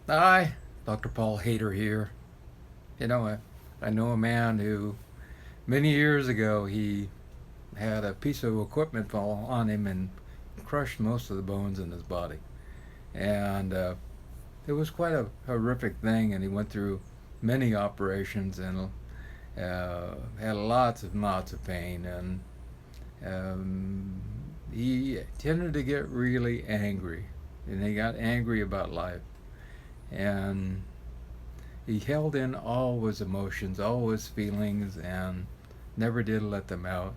Hi, Dr. Paul Haider here. You know, I know a man who many years ago he had a piece of equipment fall on him and crushed most of the bones in his body. And it was quite a horrific thing, and he went through many operations and had lots of pain. And um, he tended to get really angry, and he got angry about life. And he held in all his emotions, all his feelings, and never did let them out.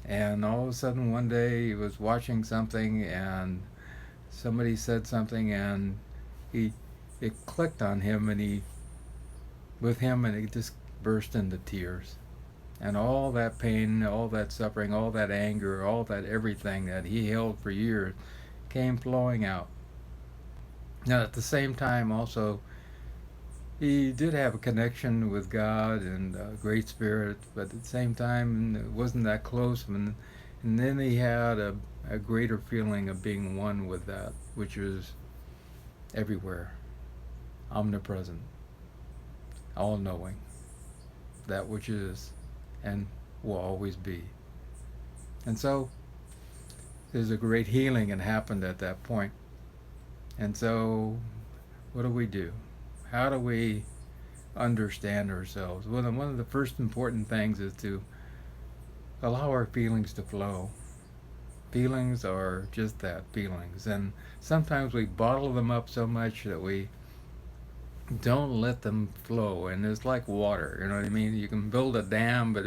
And all of a sudden, one day, he was watching something, and somebody said something, and he it clicked on him, and he just burst into tears. And all that pain, all that suffering, all that anger, all that everything that he held for years came flowing out. Now, at the same time, also, he did have a connection with God and Great Spirit, but at the same time, it wasn't that close. And then he had a greater feeling of being one with that, which is everywhere, omnipresent, all knowing, that which is and will always be. And so there's a great healing that happened at that point. And so, what do we do? How do we understand ourselves? Well, one of the first important things is to allow our feelings to flow. Feelings are just that, feelings. And sometimes we bottle them up so much that we don't let them flow. And it's like water, you know what I mean? You can build a dam, but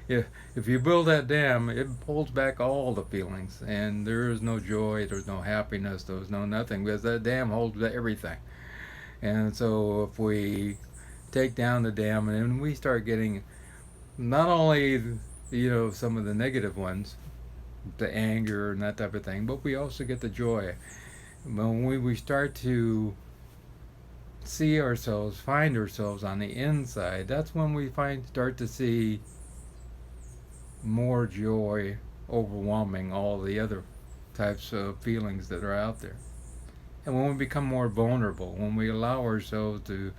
if you build that dam, it holds back all the feelings. And there is no joy, there's no happiness, there's no nothing, because that dam holds everything. And so if we take down the dam and then we start getting not only some of the negative ones, the anger and that type of thing, but we also get the joy. When we start to see ourselves, find ourselves on the inside, that's when we start to see more joy overwhelming all the other types of feelings that are out there. And when we become more vulnerable, when we allow ourselves to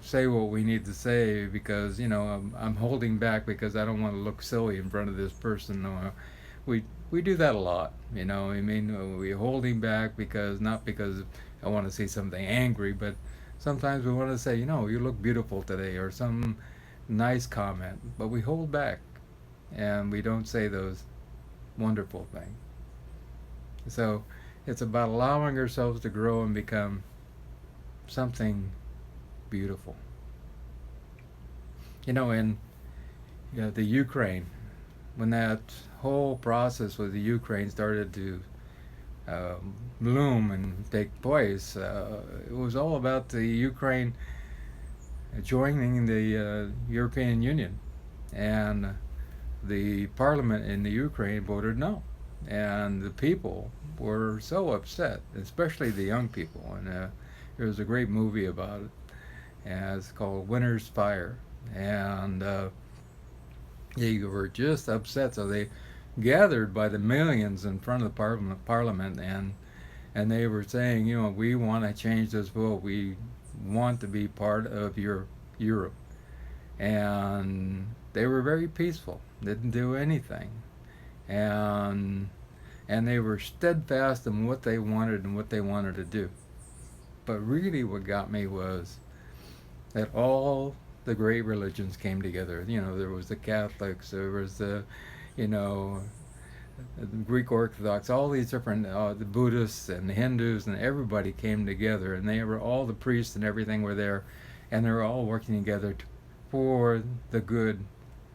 say what we need to say because I'm holding back because I don't want to look silly in front of this person. We we do that a lot. I mean, we're holding back because not because I want to say something angry, but sometimes we want to say, you look beautiful today, or some nice comment, but we hold back and we don't say those wonderful things. So it's about allowing ourselves to grow and become something beautiful. In the Ukraine, when that whole process with the Ukraine started to bloom and take place, it was all about the Ukraine joining the European Union, and the parliament in the Ukraine voted no, and the people were so upset, especially the young people. And there was a great movie about it, and it's called Winter's Fire, and they were just upset, so they gathered by the millions in front of the parliament, and they were saying, we want to change this vote. We want to be part of Europe. And they were very peaceful, didn't do anything. And and they were steadfast in what they wanted and what they wanted to do. But really what got me was that all the great religions came together. There was the Catholics, there was you know, the Greek Orthodox, all these different, the Buddhists and the Hindus, and everybody came together, and they were all the priests and everything were there, and they were all working together for the good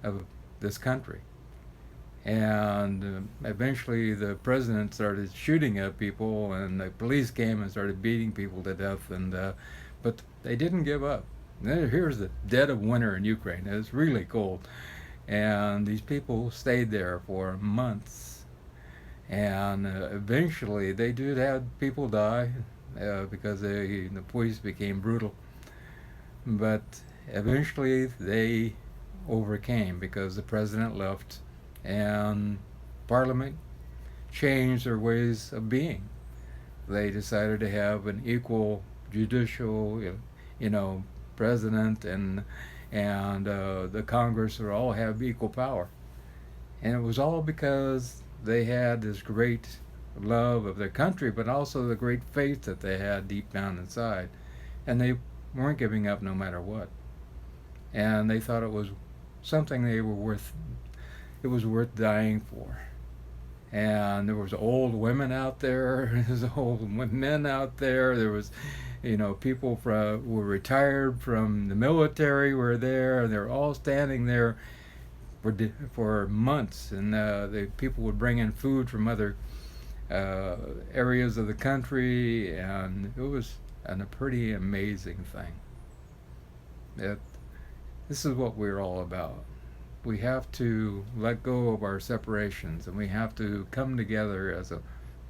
of this country. And eventually, the president started shooting at people, and the police came and started beating people to death. And but they didn't give up. Here's the dead of winter in Ukraine. It's really cold, and these people stayed there for months. And eventually, they did have people die because the police became brutal. But eventually, they overcame because the president left, and Parliament changed their ways of being. they decided to have an equal judicial, you know, president, and the Congress would all have equal power. And it was all because they had this great love of their country, but also the great faith that they had deep down inside. And they weren't giving up no matter what. And they thought it was something it was worth dying for. And there was old women out there, there was old men out there, there was, you know, people who were retired from the military were there, and they were all standing there for months, and the people would bring in food from other areas of the country, and it was a pretty amazing thing. This is what we're all about. We have to let go of our separations, and we have to come together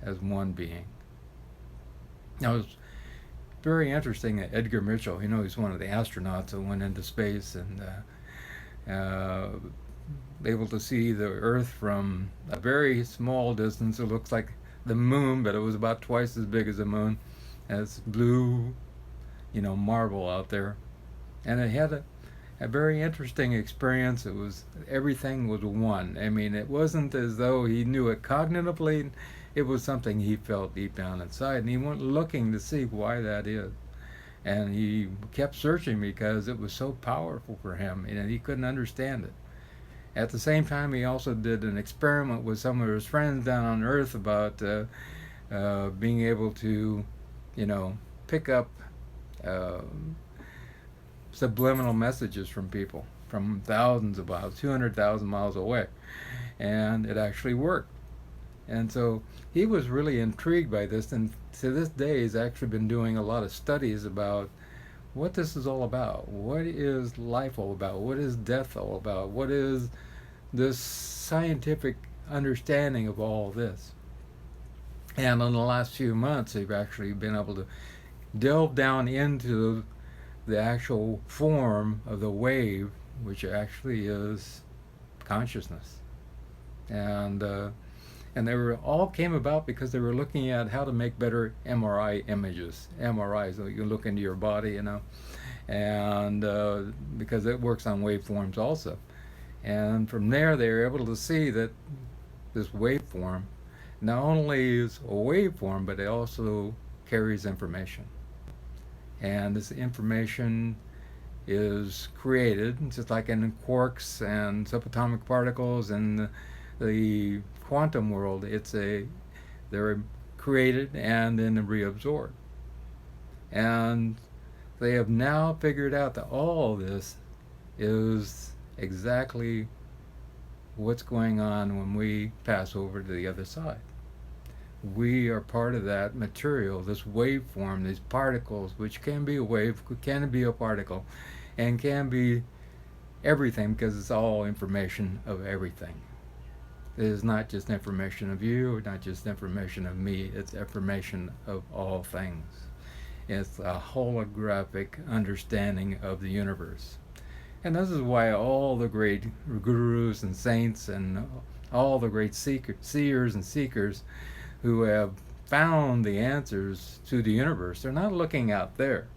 as one being. Now, it's very interesting that Edgar Mitchell, you know, he's one of the astronauts that went into space, and able to see the Earth from a very small distance. It looks like the moon, but it was about twice as big as the moon. And it's blue, you know, marble out there. And it had a very interesting experience. It was, everything was one. I mean, it wasn't as though he knew it cognitively. It was something he felt deep down inside, and he went looking to see why that is. And he kept searching because it was so powerful for him, and he couldn't understand it. At the same time, he also did an experiment with some of his friends down on Earth about being able to, you know, pick up subliminal messages from people from thousands of miles, 200,000 miles away. And it actually worked. And so he was really intrigued by this, and to this day he's actually been doing a lot of studies about what this is all about. What is life all about? What is death all about? What is this scientific understanding of all this? And in the last few months, they've actually been able to delve down into the actual form of the wave, which actually is consciousness. And they were all came about because they were looking at how to make better MRI images. MRI, so you can look into your body, you know, and because it works on waveforms also. And from there, they were able to see that this waveform not only is a waveform, but it also carries information. And this information is created, just like in quarks and subatomic particles and the quantum world. They're created and then reabsorbed. And they have now figured out that all of this is exactly what's going on when we pass over to the other side. We are part of that material, this waveform, these particles, which can be a wave, can be a particle, and can be everything, because it's all information of everything. It is not just information of you, or not just information of me, it's information of all things. It's a holographic understanding of the universe. And this is why all the great gurus and saints and all the great seers and seekers who have found the answers to the universe, they're not looking out there.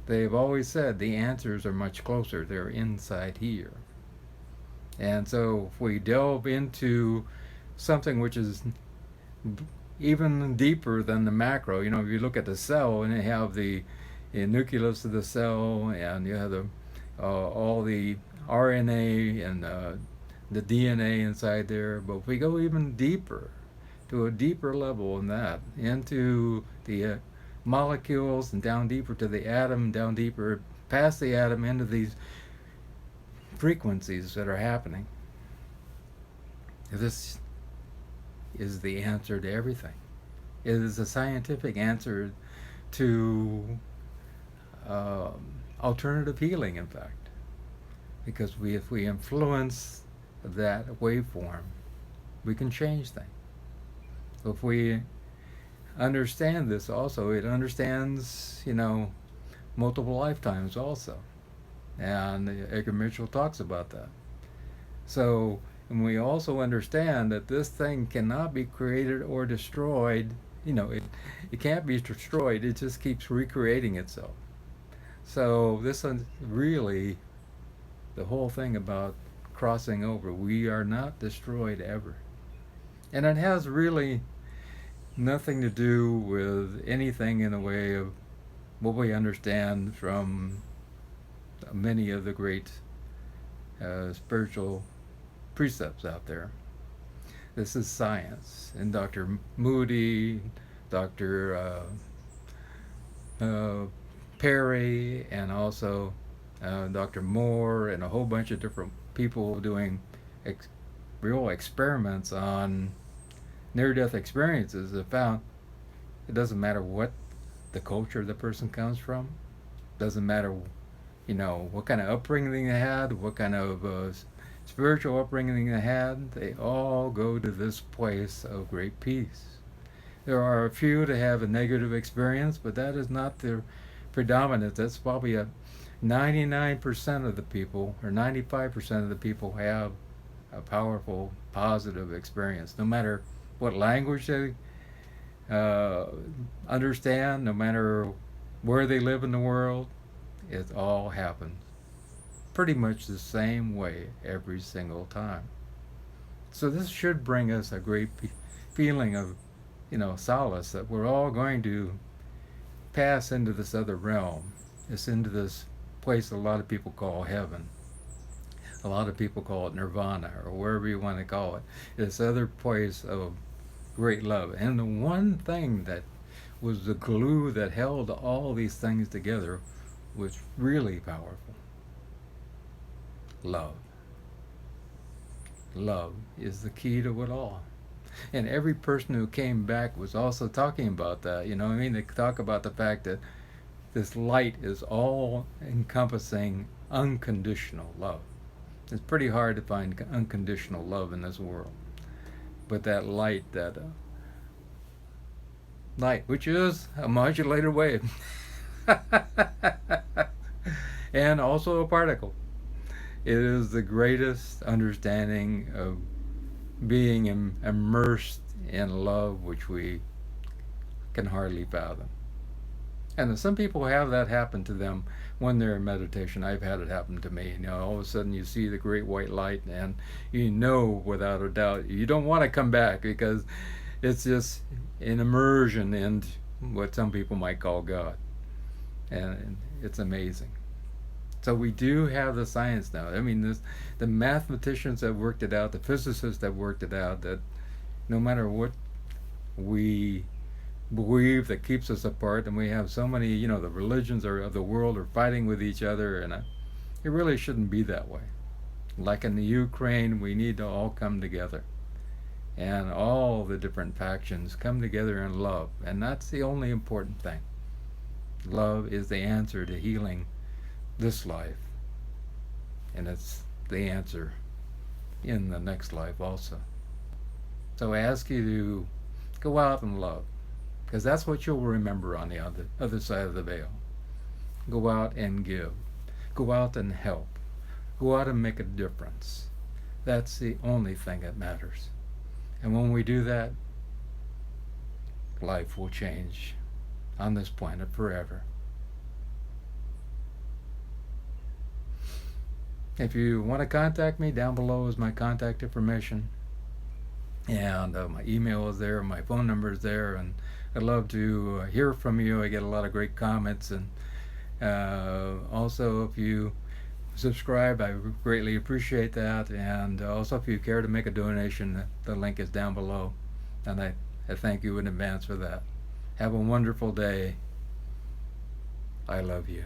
They've always said the answers are much closer. They're inside here. And so if we delve into something which is even deeper than the macro, you know, if you look at the cell and you have the nucleus of the cell, and you have all the RNA and the DNA inside there, but if we go even deeper, to a deeper level than that, into the molecules, and down deeper to the atom, down deeper past the atom into these frequencies that are happening. This is the answer to everything. It is a scientific answer to alternative healing, in fact. Because if we influence that waveform, we can change things. If we understand this also, it understands, you know, multiple lifetimes also. And Edgar Mitchell talks about that. So, and we also understand that this thing cannot be created or destroyed it can't be destroyed. It just keeps recreating itself. So this is really the whole thing about crossing over. We are not destroyed ever. And it has really nothing to do with anything in the way of what we understand from many of the great spiritual precepts out there. This is science. And Dr. Moody, Dr. Perry, and also Dr. Moore, and a whole bunch of different people doing real experiments on near-death experiences have found it doesn't matter what the culture the person comes from, doesn't matter what kind of upbringing they had, what kind of spiritual upbringing they had, they all go to this place of great peace. There are a few that have a negative experience, but that is not the predominant. That's probably a 99% of the people, or 95% of the people have a powerful, positive experience. No matter what language they understand, no matter where they live in the world, it all happens pretty much the same way every single time. So this should bring us a great feeling of, solace that we're all going to pass into this other realm. It's into this place a lot of people call heaven. A lot of people call it nirvana, or wherever you want to call it. This other place of great love. And the one thing that was the glue that held all these things together was really powerful. Love. Love is the key to it all. And every person who came back was also talking about that. They talk about the fact that this light is all encompassing unconditional love. It's pretty hard to find unconditional love in this world. But that light, which is a modulated wave, and also a particle, it is the greatest understanding of being immersed in love, which we can hardly fathom. And some people have that happen to them when they're in meditation. I've had it happen to me. All of a sudden you see the great white light, and without a doubt you don't want to come back, because it's just an immersion in what some people might call God. And it's amazing. So we do have the science now. The mathematicians have worked it out, the physicists have worked it out, that no matter what we believe that keeps us apart, and we have so many, the religions of the world are fighting with each other, and it really shouldn't be that way. Like in the Ukraine, we need to all come together, and all the different factions come together in love, and that's the only important thing. Love is the answer to healing this life, and it's the answer in the next life also. So I ask you to go out and love, because that's what you'll remember on the other side of the veil. Go out and give. Go out and help. Go out and make a difference. That's the only thing that matters. And when we do that, life will change on this planet forever. If you want to contact me, down below is my contact information. And my email is there, my phone number is there, and I'd love to hear from you. I get a lot of great comments, and also if you subscribe, I greatly appreciate that. And also if you care to make a donation, the link is down below, and I thank you in advance for that. Have a wonderful day. I love you.